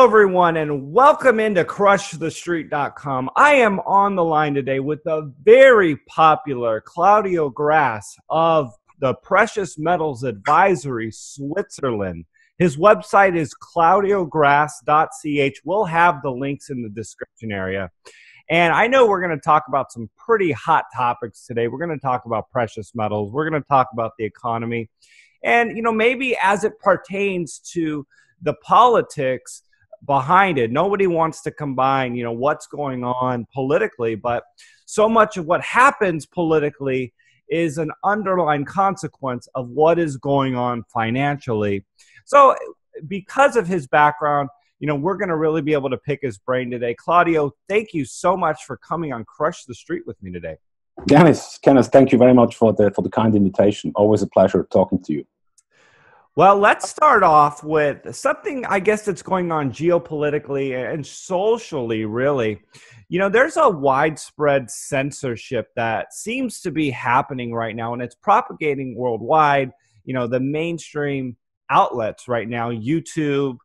Hello, everyone, and welcome into CrushTheStreet.com. I am on the line today with the very popular Claudio Grass of the Precious Metals Advisory, Switzerland. His website is claudiograss.ch. We'll have the links in the description area. And I know we're going to talk about some pretty hot topics today. We're going to talk about precious metals. We're going to talk about the economy. And, maybe as it pertains to the politics behind it. Nobody wants to combine, what's going on politically, but so much of what happens politically is an underlying consequence of what is going on financially. So because of his background, we're going to really be able to pick his brain today. Claudio, thank you so much for coming on Crush the Street with me today. Kenneth, thank you very much for the kind invitation. Always a pleasure talking to you. Well, let's start off with something, I guess, that's going on geopolitically and socially, really. There's a widespread censorship that seems to be happening right now, and it's propagating worldwide. The mainstream outlets right now, YouTube,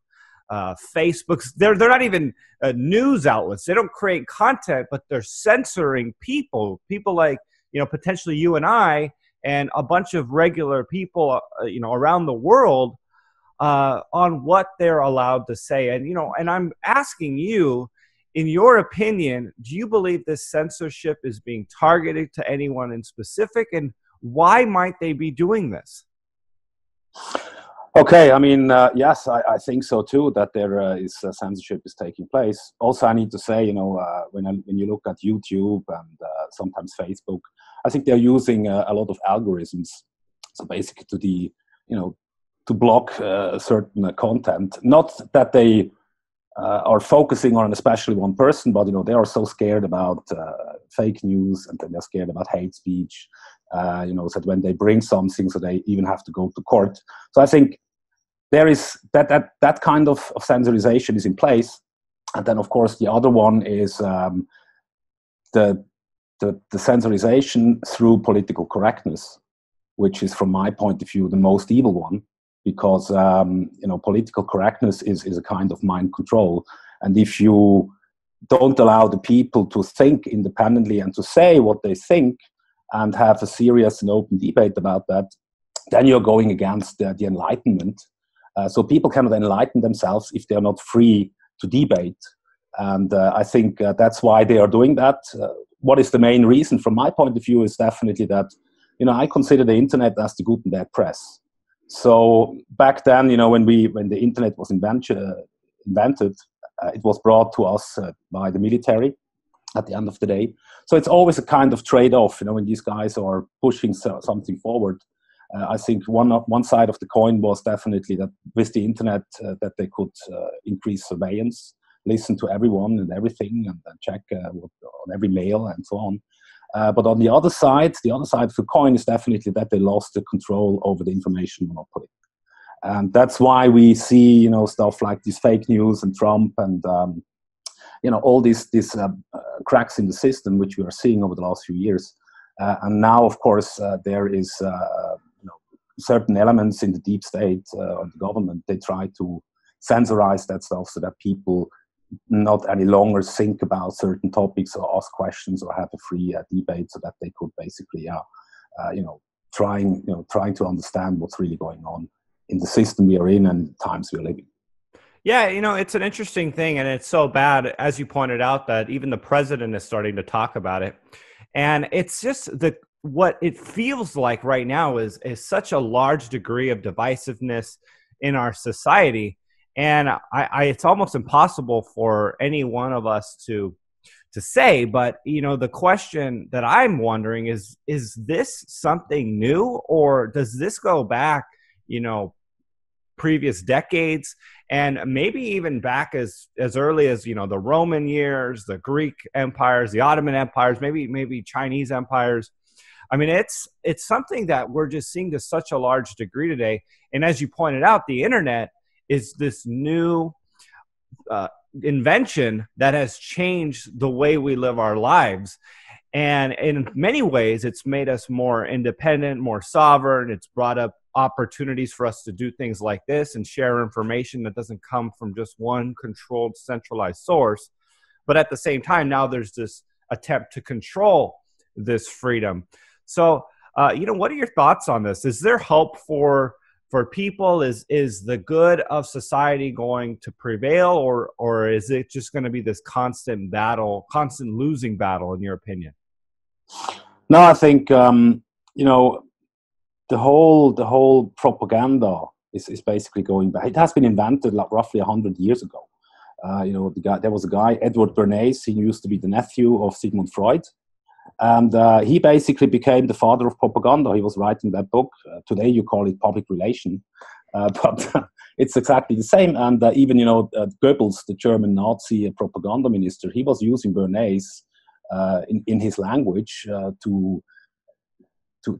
Facebook, they're not even news outlets. They don't create content, but they're censoring people like, potentially you and I, and a bunch of regular people, around the world on what they're allowed to say. And I'm asking you, in your opinion, do you believe this censorship is being targeted to anyone in specific? And why might they be doing this? Okay, yes, I think so too, that there is censorship is taking place. Also, I need to say, when you look at YouTube and sometimes Facebook, I think they're using a lot of algorithms. So basically to block certain content. Not that they are focusing on especially one person, but, they are so scared about fake news, and then they're scared about hate speech, so that when they bring something, so they even have to go to court. So I think there is that kind of censorization is in place. And then, of course, the other one is the censorization through political correctness, which is, from my point of view, the most evil one, because political correctness is a kind of mind control. And if you don't allow the people to think independently and to say what they think and have a serious and open debate about that, then you're going against the Enlightenment. So people cannot enlighten themselves if they're not free to debate. And I think that's why they are doing that. What is the main reason, from my point of view, is definitely that, I consider the internet as the Gutenberg press. So back then, when the internet was invented, it was brought to us by the military at the end of the day. So it's always a kind of trade-off, when these guys are pushing something forward. I think one side of the coin was definitely that with the internet that they could increase surveillance, listen to everyone and everything, and check on every mail and so on. But on the other side of the coin is definitely that they lost the control over the information monopoly. And that's why we see, stuff like this fake news and Trump and, all these cracks in the system, which we are seeing over the last few years. And now, of course, there is certain elements in the deep state of the government. They try to censorize that stuff so that people not any longer think about certain topics or ask questions or have a free debate, so that they could basically, trying to understand what's really going on in the system we are in and the times we are living. Yeah, it's an interesting thing, and it's so bad, as you pointed out, that even the president is starting to talk about it. And it's just what it feels like right now is such a large degree of divisiveness in our society. And it's almost impossible for any one of us to say, but, the question that I'm wondering is this something new, or does this go back, previous decades, and maybe even back as early as, the Roman years, the Greek empires, the Ottoman empires, maybe Chinese empires. It's something that we're just seeing to such a large degree today. And as you pointed out, the internet is this new invention that has changed the way we live our lives. And in many ways, it's made us more independent, more sovereign. It's brought up opportunities for us to do things like this and share information that doesn't come from just one controlled, centralized source. But at the same time, now there's this attempt to control this freedom. So, what are your thoughts on this? Is there hope for people? Is the good of society going to prevail, or is it just going to be this constant battle, constant losing battle, in your opinion? No, I think the whole propaganda is basically going back. It has been invented like roughly 100 years ago. There was a guy, Edward Bernays. He used to be the nephew of Sigmund Freud, and he basically became the father of propaganda. He was writing that book. Today you call it public relation, but it's exactly the same. And even Goebbels, the German Nazi propaganda minister, he was using Bernays in his language to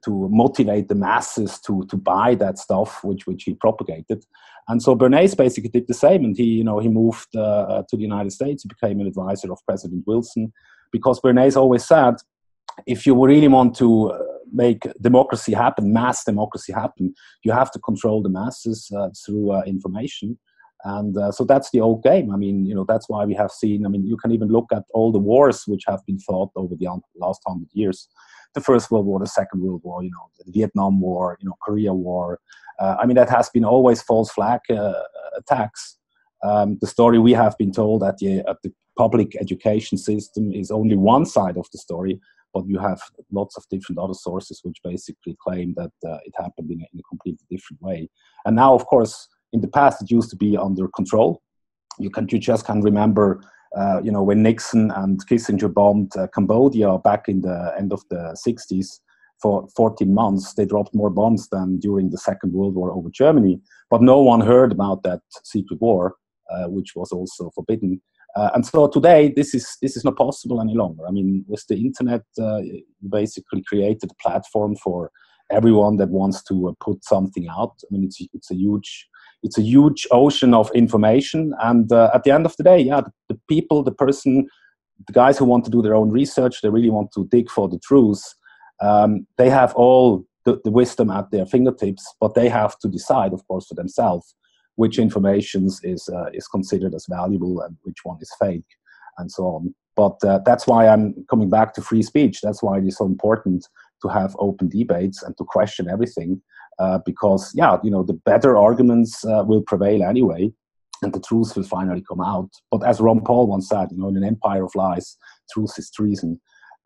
motivate the masses to buy that stuff which he propagated. And so Bernays basically did the same, and he moved to the United States. He became an advisor of President Wilson, because Bernays always said, if you really want to make democracy happen, mass democracy happen, you have to control the masses through information. And so that's the old game. I mean, that's why we have seen, you can even look at all the wars which have been fought over the last 100 years. The First World War, the Second World War, the Vietnam War, Korea War. That has been always false flag attacks. The story we have been told at the public education system is only one side of the story, but you have lots of different other sources which basically claim that it happened in a completely different way. And now, of course, in the past, it used to be under control. You just can remember, when Nixon and Kissinger bombed Cambodia back in the end of the 60s for 14 months. They dropped more bombs than during the Second World War over Germany. But no one heard about that secret war, which was also forbidden. And so today, this is not possible any longer. With the internet, you basically created a platform for everyone that wants to put something out. It's a huge ocean of information, and at the end of the day, the people, the guys who want to do their own research, they really want to dig for the truth. They have all the wisdom at their fingertips, but they have to decide, of course, for themselves which information is considered as valuable and which one is fake, and so on. But that's why I'm coming back to free speech. That's why it is so important to have open debates and to question everything, because the better arguments will prevail anyway, and the truth will finally come out. But as Ron Paul once said, in an empire of lies, truth is treason.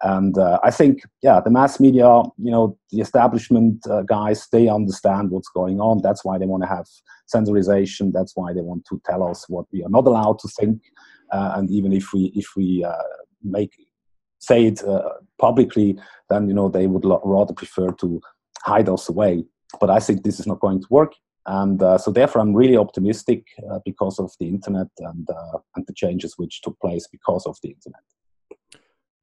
And I think, the mass media, the establishment guys, they understand what's going on. That's why they want to have censorization. That's why they want to tell us what we are not allowed to think. And even if we say it publicly, then they would rather prefer to hide us away. But I think this is not going to work. And so therefore, I'm really optimistic because of the internet and the changes which took place because of the internet.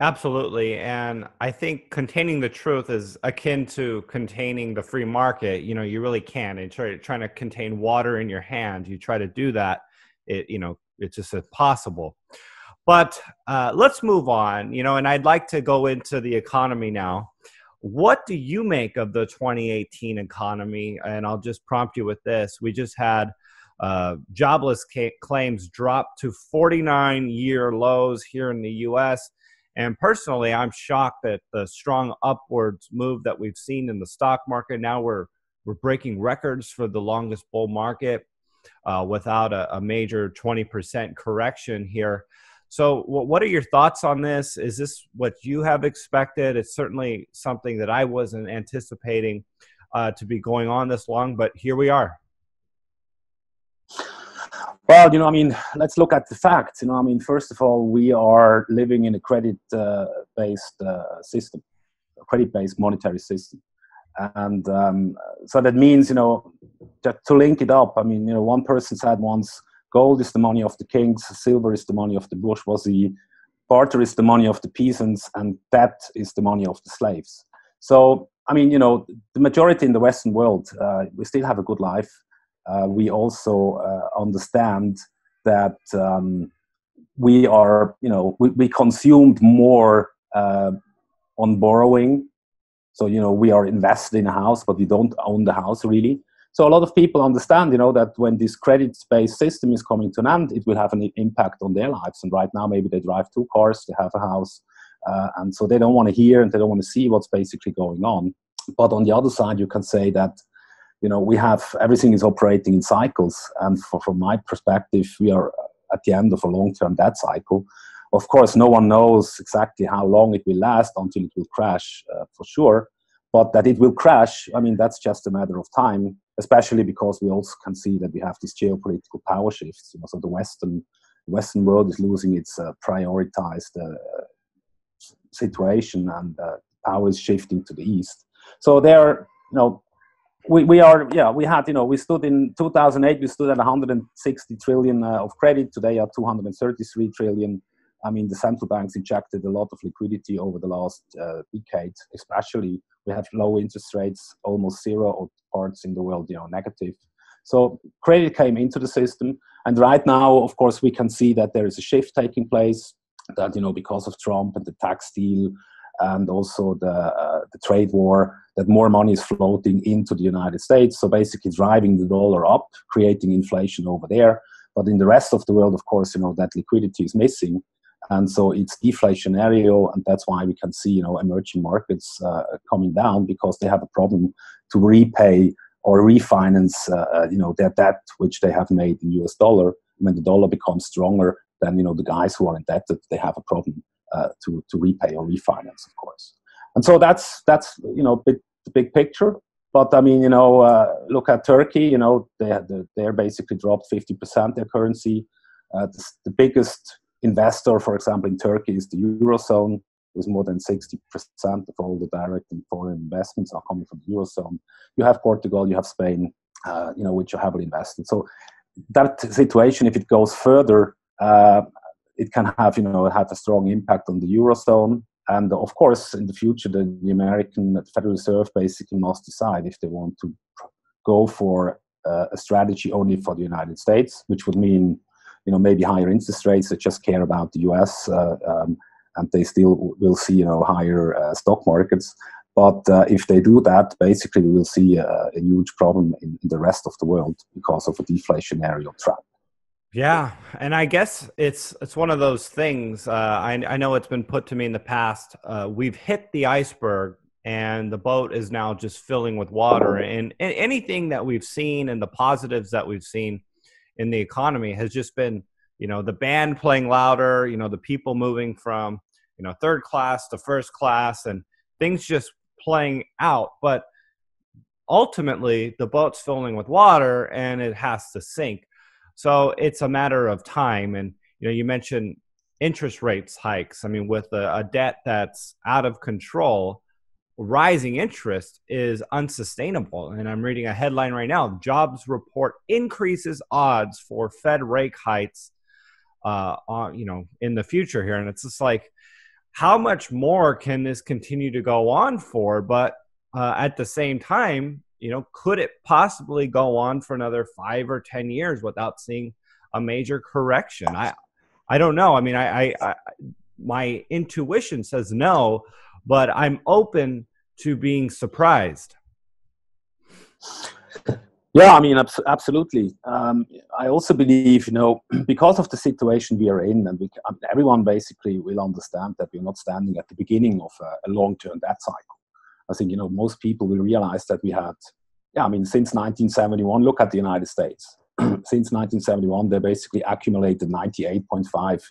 Absolutely. And I think containing the truth is akin to containing the free market. You really can. And trying to contain water in your hand, you try to do that, it's just impossible. But let's move on, and I'd like to go into the economy now. What do you make of the 2018 economy? And I'll just prompt you with this. We just had jobless claims drop to 49-year lows here in the U.S., and personally, I'm shocked that the strong upwards move that we've seen in the stock market, now we're breaking records for the longest bull market without a major 20% correction here. So what are your thoughts on this? Is this what you have expected? It's certainly something that I wasn't anticipating to be going on this long, but here we are. Well, let's look at the facts. First of all, we are living in a credit-based system, a credit-based monetary system. And so that means, that to link it up, one person said once, gold is the money of the kings, silver is the money of the bourgeoisie, barter is the money of the peasants, and debt is the money of the slaves. So, the majority in the Western world, we still have a good life. We also understand that we are, we consumed more on borrowing. So, we are invested in a house, but we don't own the house really. So a lot of people understand, that when this credit-based system is coming to an end, it will have an impact on their lives. And right now, maybe they drive 2 cars, they have a house, and so they don't want to hear and they don't want to see what's basically going on. But on the other side, you can say that, we have, everything is operating in cycles. And from my perspective, we are at the end of a long-term debt cycle. Of course, no one knows exactly how long it will last until it will crash, for sure. But that it will crash, I mean, that's just a matter of time, especially because we also can see that we have these geopolitical power shifts. So the Western world is losing its prioritized situation, and power is shifting to the East. So there, we stood in 2008, we stood at 160 trillion of credit. Today at 233 trillion. I mean, the central banks injected a lot of liquidity over the last decade, especially. We have low interest rates, almost zero, or parts in the world, negative. So credit came into the system. And right now, of course, we can see that there is a shift taking place, that, because of Trump and the tax deal, and also the trade war, that more money is floating into the United States. So basically driving the dollar up, creating inflation over there. But in the rest of the world, of course, that liquidity is missing. And so it's deflationary, and that's why we can see, emerging markets coming down, because they have a problem to repay or refinance, their debt, which they have made in US dollar. When the dollar becomes stronger, then, the guys who are indebted, they have a problem to repay or refinance, of course. And so that's the big picture. But I mean, look at Turkey. They're basically dropped 50% their currency. The biggest investor, for example, in Turkey is the Eurozone, with more than 60% of all the direct and foreign investments are coming from the Eurozone. You have Portugal, you have Spain, which are heavily invested. So that situation, if it goes further, it can have a strong impact on the Eurozone. And of course, in the future, the American Federal Reserve basically must decide if they want to go for a strategy only for the United States, which would mean maybe higher interest rates that just care about the US, and they still will see, higher stock markets. But if they do that, basically we will see a huge problem in the rest of the world because of a deflationary trap. Yeah, and I guess it's one of those things. I know it's been put to me in the past. We've hit the iceberg, and the boat is now just filling with water. And anything that we've seen and the positives that we've seen in the economy has just been, the band playing louder, the people moving from, third class to first class, and things just playing out. But ultimately, the boat's filling with water and it has to sink. So it's a matter of time. And, you mentioned interest rates hikes. I mean, with a debt that's out of control, rising interest is unsustainable. And I'm reading a headline right now: jobs report increases odds for Fed rate hikes, in the future here. And it's just like, how much more can this continue to go on for? But at the same time, could it possibly go on for another 5 or 10 years without seeing a major correction? I don't know. I mean, I my intuition says no, but I'm open to being surprised. Yeah, I mean, absolutely. I also believe, because of the situation we are in, and everyone basically will understand that we're not standing at the beginning of a long-term debt cycle. I think, most people will realize that we had, since 1971, look at the United States. Since 1971, they basically accumulated 98.5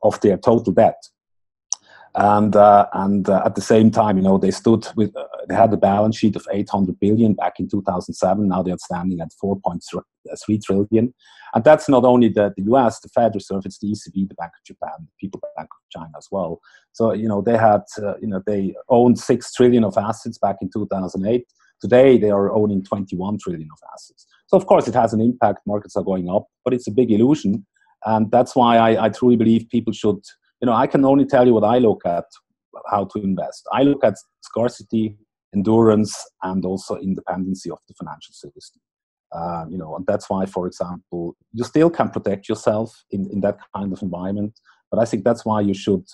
of their total debt. And at the same time, they stood with, they had a balance sheet of 800 billion back in 2007. Now they're standing at 4.3 trillion. And that's not only the US, the Federal Reserve, it's the ECB, the Bank of Japan, the People Bank of China as well. So, they had, they owned 6 trillion of assets back in 2008. Today, they are owning 21 trillion of assets. So, of course, it has an impact. Markets are going up, but it's a big illusion. And that's why I truly believe people should, I can only tell you what I look at, how to invest. I look at scarcity, endurance, and also independency of the financial system. And that's why, for example, you still can protect yourself in that kind of environment. But I think that's why you should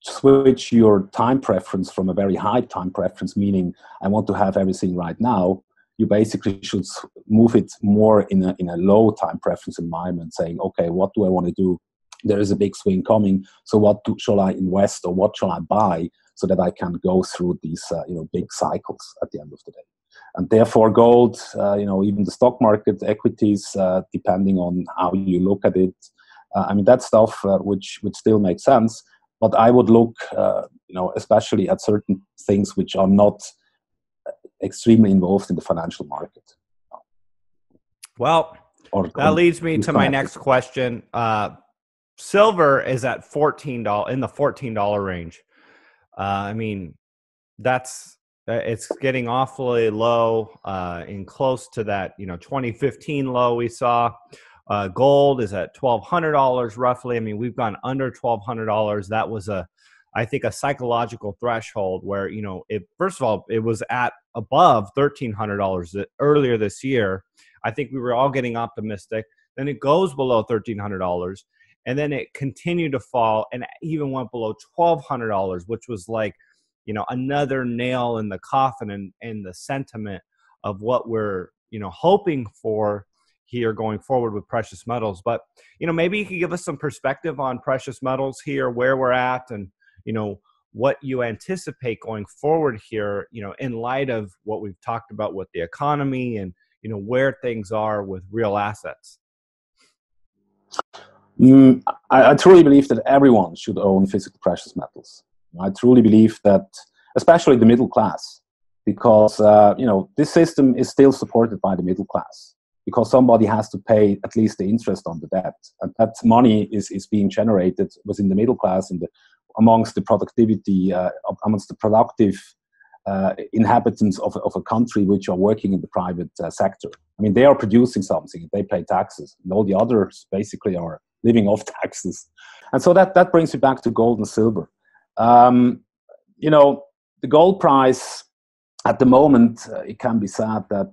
switch your time preference from a very high time preference, meaning I want to have everything right now, you basically should move it more in a low time preference environment, saying, okay, what do I want to do? There is a big swing coming, so shall I invest or what shall I buy so that I can go through these big cycles at the end of the day. And therefore gold, even the stock market, equities, depending on how you look at it, that stuff which still makes sense. But I would look, especially at certain things which are not extremely involved in the financial market. Well, that leads me to my next question. Silver is at $14 in the $14 range. It's getting awfully low, and close to that 2015 low we saw. Gold is at $1,200 roughly. We've gone under $1,200. That was I think a psychological threshold where first of all, it was at above $1,300 earlier this year. I think we were all getting optimistic. Then it goes below $1,300, and then it continued to fall, and even went below $1,200, which was like another nail in the coffin and the sentiment of what we're hoping for here going forward with precious metals. But maybe you could give us some perspective on precious metals here, where we're at, and what you anticipate going forward here, in light of what we've talked about with the economy and where things are with real assets. I truly believe that everyone should own physical precious metals. I truly believe that, especially the middle class, because this system is still supported by the middle class, because somebody has to pay at least the interest on the debt, and that money is being generated within the middle class amongst the productivity, amongst the productive inhabitants of a country which are working in the private sector. They are producing something, they pay taxes, and all the others basically are living off taxes. And so that brings me back to gold and silver. The gold price at the moment, it can be said that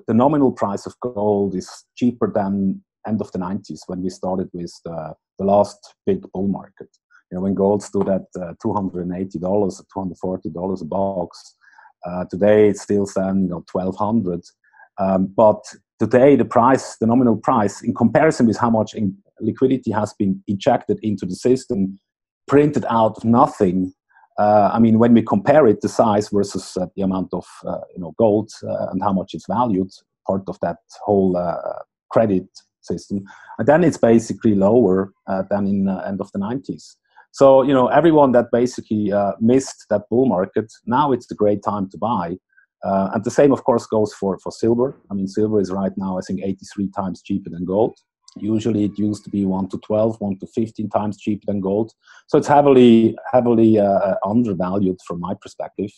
the nominal price of gold is cheaper than end of the 90s, when we started with the last big bull market. When gold stood at $280, $240 a box. Today it's still standing at $1,200. But today the nominal price, in comparison with how much liquidity has been injected into the system, printed out of nothing. When we compare it, the size versus the amount of gold and how much it's valued, part of that whole credit system, and then it's basically lower than in the end of the 90s. So everyone that basically missed that bull market, now it's a great time to buy. And the same, of course, goes for silver. Silver is right now, I think, 83 times cheaper than gold. Usually it used to be 1 to 12, 1 to 15 times cheaper than gold. So it's heavily undervalued from my perspective.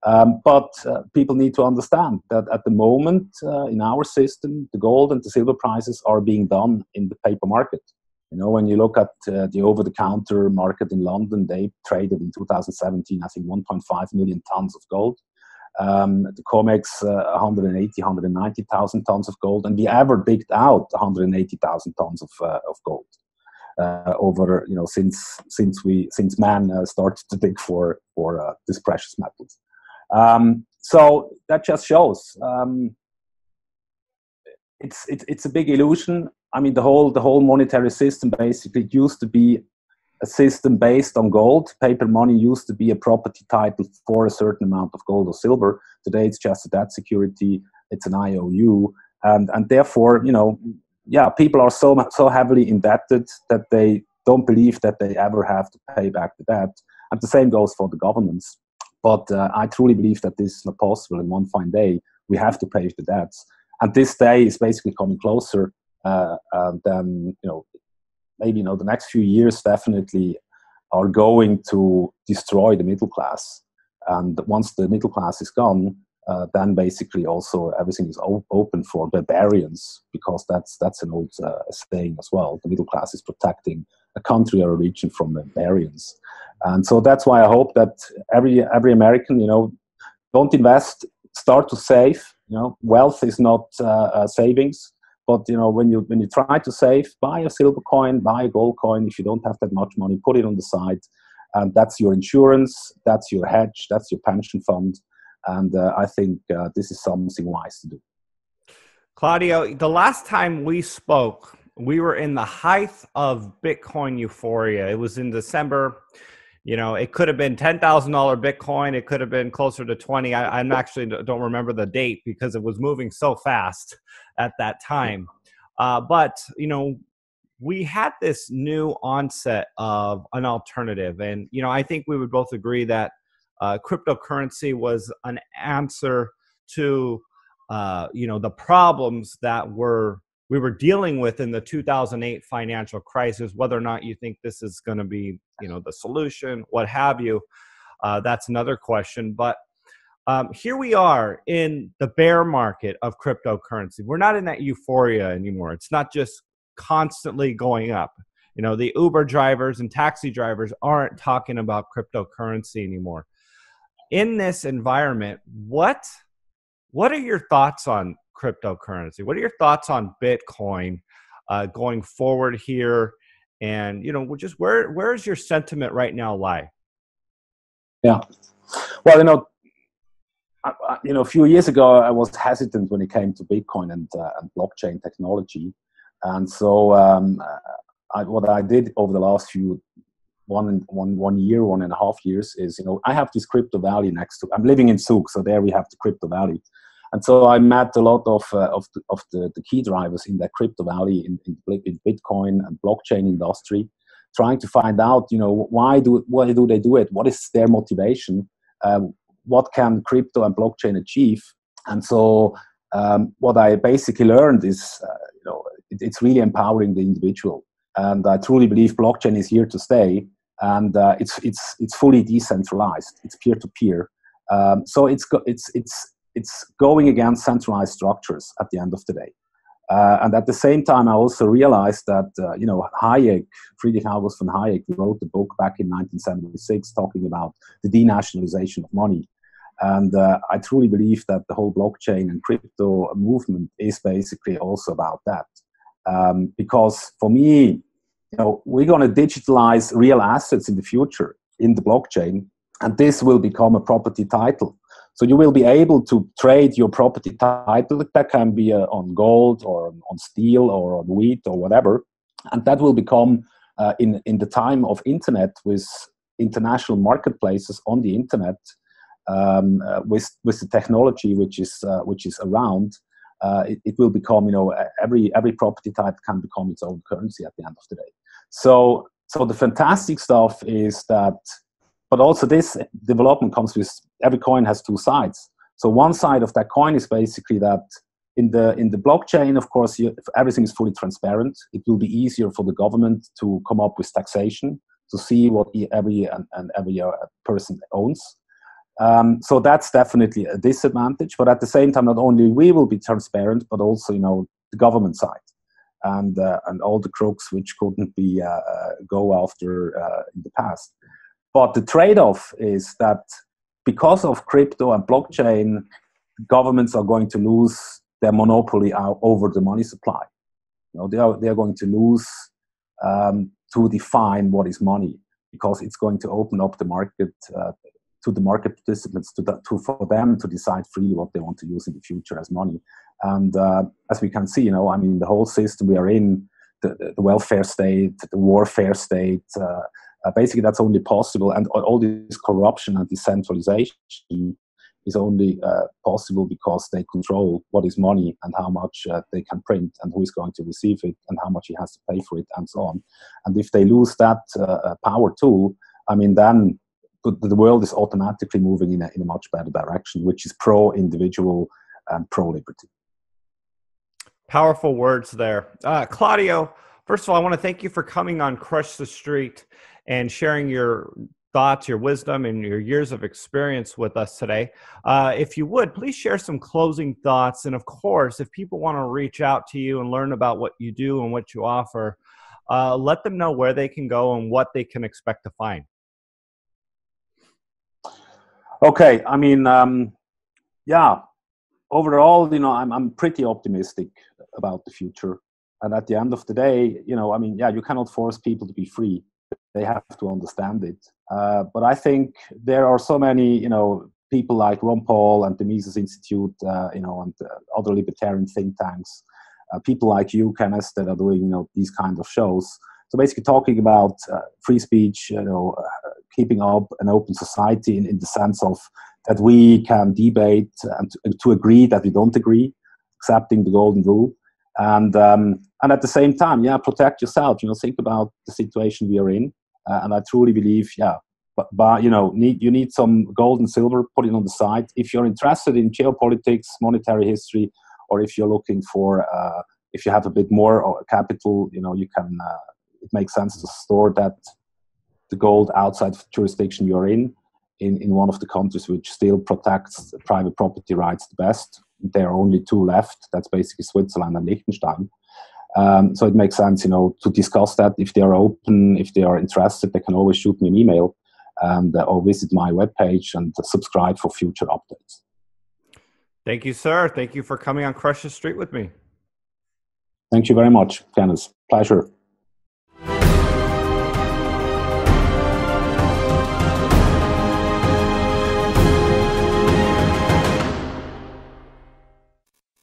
But people need to understand that at the moment in our system, the gold and the silver prices are being done in the paper market. When you look at the over-the-counter market in London, they traded in 2017, I think, 1.5 million tons of gold. The COMEX 180,000-190,000 tons of gold, and we ever digged out 180,000 tons of gold over since man started to dig for these precious metals. So that just shows it's a big illusion. The whole monetary system basically used to be a system based on gold. Paper money used to be a property title for a certain amount of gold or silver. Today it's just a debt security, it's an IOU, and therefore, people are so heavily indebted that they don't believe that they ever have to pay back the debt. And the same goes for the governments. But I truly believe that this is not possible. In one fine day, we have to pay the debts. And this day is basically coming closer than, maybe, the next few years definitely are going to destroy the middle class. And once the middle class is gone, then basically also everything is open for barbarians, because that's an old saying as well. The middle class is protecting a country or a region from barbarians. And so that's why I hope that every American, don't invest, start to save. Wealth is not savings. But when you try to save, buy a silver coin, buy a gold coin. If you don't have that much money, put it on the side, And that's your insurance, that's your hedge, that's your pension fund. And I think this is something wise to do. Claudio, the last time we spoke, we were in the height of Bitcoin euphoria. It was in December. You know, it could have been $10,000 Bitcoin. It could have been closer to 20. I'm actually don't remember the date because it was moving so fast at that time. But, you know, we had this new onset of an alternative. And, you know, I think we would both agree that cryptocurrency was an answer to, you know, the problems that we were dealing with in the 2008 financial crisis. Whether or not you think this is going to be, you know, the solution, what have you, that's another question. But here we are in the bear market of cryptocurrency. We're not in that euphoria anymore. It's not just constantly going up. You know, the Uber drivers and taxi drivers aren't talking about cryptocurrency anymore. In this environment, what are your thoughts on cryptocurrency? What are your thoughts on Bitcoin going forward here? And, you know, just where is your sentiment right now lie? Yeah. Well, a few years ago, I was hesitant when it came to Bitcoin and blockchain technology. And so what I did over the last 1.5 years is, I have this crypto valley next to, I'm living in Zug, so there we have the crypto valley. And so I met a lot of the key drivers in that crypto valley in Bitcoin and blockchain industry, trying to find out, why do they do it? What is their motivation? What can crypto and blockchain achieve? And so what I basically learned is, it's really empowering the individual. And I truly believe blockchain is here to stay. And it's fully decentralized. It's peer-to-peer. So it's going against centralized structures at the end of the day. And at the same time, I also realized that, Friedrich August von Hayek wrote a book back in 1976 talking about the denationalization of money. And I truly believe that the whole blockchain and crypto movement is basically also about that. Because for me, we're going to digitalize real assets in the future in the blockchain, and this will become a property title. So you will be able to trade your property title. That can be on gold or on steel or on wheat or whatever. And that will become, in the time of internet, with international marketplaces on the internet, with the technology which is around, it will become, every property type can become its own currency at the end of the day. So the fantastic stuff is that, but also this development comes with, every coin has two sides. So one side of that coin is basically that in the blockchain, of course, everything is fully transparent. It will be easier for the government to come up with taxation, to see what every person owns. So that's definitely a disadvantage. But at the same time, not only we will be transparent, but also, the government side and all the crooks which couldn't be go after in the past. But the trade-off is that because of crypto and blockchain, governments are going to lose their monopoly over the money supply. They are going to lose to define what is money, because it's going to open up the market to the market participants for them to decide freely what they want to use in the future as money. And as we can see, the whole system we are in, the welfare state, the warfare state, basically that's only possible, and all this corruption and decentralization is only possible because they control what is money and how much they can print and who is going to receive it and how much he has to pay for it and so on. And if they lose that power too, then the world is automatically moving in a much better direction, which is pro-individual and pro-liberty. Powerful words there. Claudio, first of all, I want to thank you for coming on Crush the Street and sharing your thoughts, your wisdom, and your years of experience with us today. If you would, please share some closing thoughts. And of course, if people want to reach out to you and learn about what you do and what you offer, let them know where they can go and what they can expect to find. Okay. Overall, I'm pretty optimistic about the future. And at the end of the day, you cannot force people to be free. They have to understand it. But I think there are so many, people like Ron Paul and the Mises Institute, and other libertarian think tanks, people like you, Kenneth, that are doing, these kind of shows. So basically talking about free speech, keeping up an open society in the sense of that we can debate and to agree that we don't agree, accepting the golden rule. And at the same time, protect yourself. Think about the situation we are in. And I truly believe, but you need some gold and silver, put it on the side. If you're interested in geopolitics, monetary history, or if you're looking for, if you have a bit more capital, you can. It makes sense to store the gold outside of the jurisdiction you're in one of the countries which still protects private property rights the best. There are only two left. That's basically Switzerland and Liechtenstein. So it makes sense, to discuss that. If they are open, if they are interested, they can always shoot me an email and or visit my webpage and subscribe for future updates. Thank you, sir. Thank you for coming on Crush the Street with me. Thank you very much, Kenneth. Pleasure.